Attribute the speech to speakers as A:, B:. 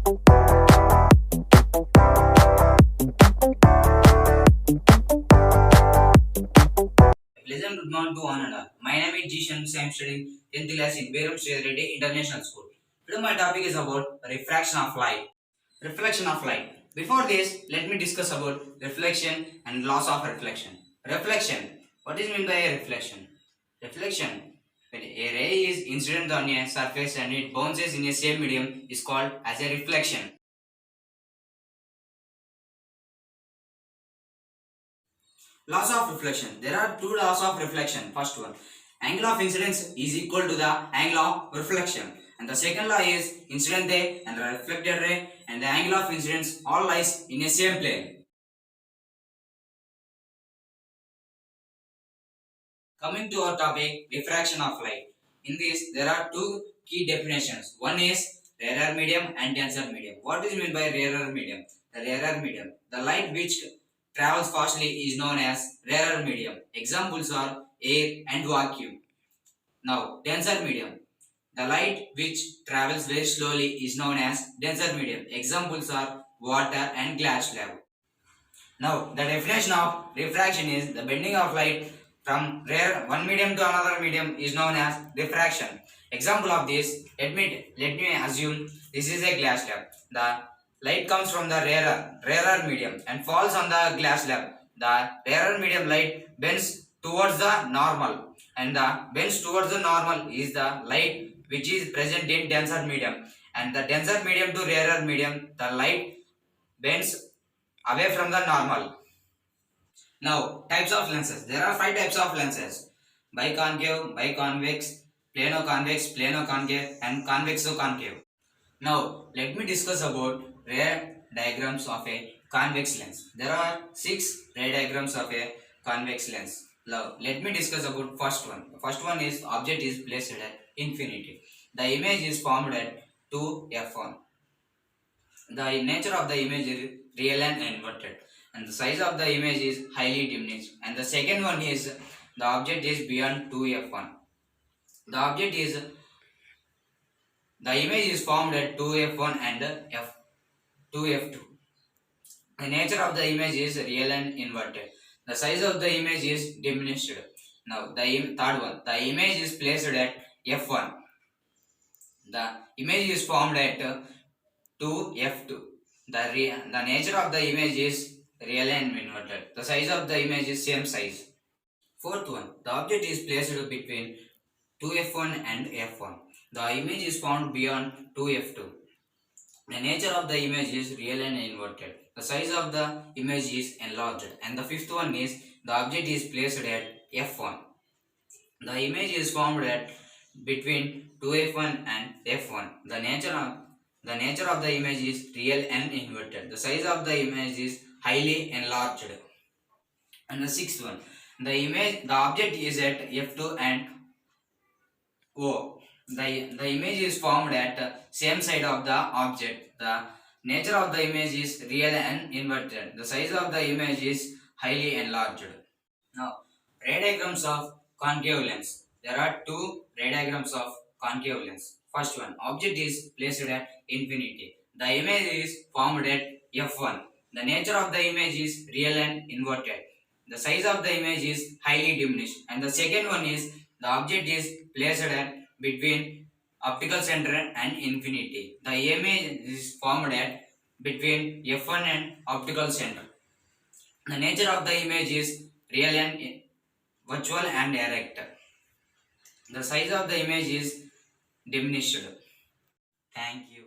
A: Pleasant good morning to one and all. My name is G. Shamsi. I am studying 10th class in Berum Sri Reddy International School. Today my topic is about refraction of light. Reflection of light. Before this, let me discuss about reflection and loss of reflection. Reflection. What is meant by a reflection? Reflection. When a ray is incident on a surface and it bounces in a same medium is called as a reflection. Laws of reflection. There are two laws of reflection. First one, angle of incidence is equal to the angle of reflection. And the second law is incident ray and the reflected ray and the angle of incidence all lies in a same plane. Coming to our topic, diffraction of light. In this, there are two key definitions. One is rarer medium and denser medium. What is meant by rarer medium? The rarer medium. The light which travels fastly is known as rarer medium. Examples are air and vacuum. Now, denser medium. The light which travels very slowly is known as denser medium. Examples are water and glass slab. Now, the definition of refraction is the bending of light from one medium to another medium is known as diffraction. Example of this, let me assume this is a glass slab. The light comes from the rarer medium and falls on the glass slab. The rarer medium light bends towards the normal, and the bends towards the normal is the light which is present in denser medium, and the denser medium to rarer medium the light bends away from the normal. Now, types of lenses. There are five types of lenses: biconcave, biconvex, plano-convex, and convexo-concave. Now, let me discuss about ray diagrams of a convex lens. There are six ray diagrams of a convex lens. Now, let me discuss about first one. The first one is object is placed at infinity. The image is formed at 2f1. The nature of the image is real and inverted, and the size of the image is highly diminished. And the second one is the object is beyond 2f1. The object is the image is formed at 2f1 and f2f2. The nature of the image is real and inverted. The size of the image is diminished. Now the third one, the image is placed at f1. The image is formed at 2f2. The nature of the image is real and inverted. The size of the image is same size. Fourth one, the object is placed between 2f1 and f1. The image is found beyond 2f2. The nature of the image is real and inverted. The size of the image is enlarged. And the fifth one is the object is placed at f1. The image is formed at between 2f1 and f1. The nature of the image is real and inverted. The size of the image is highly enlarged. And the sixth one, the object is at f2 and o. The image is formed at same side of the object. The nature of the image is real and inverted. The size of the image is highly enlarged. Now, ray diagrams of concave lens. There are two ray diagrams of concave lens. First one, object is placed at infinity. The image is formed at f1. The nature of the image is real and inverted. The size of the image is highly diminished. And the second one is the object is placed at between optical center and infinity. The image is formed at between f1 and optical center. The nature of the image is real and virtual and erect. The size of the image is diminished. Thank you.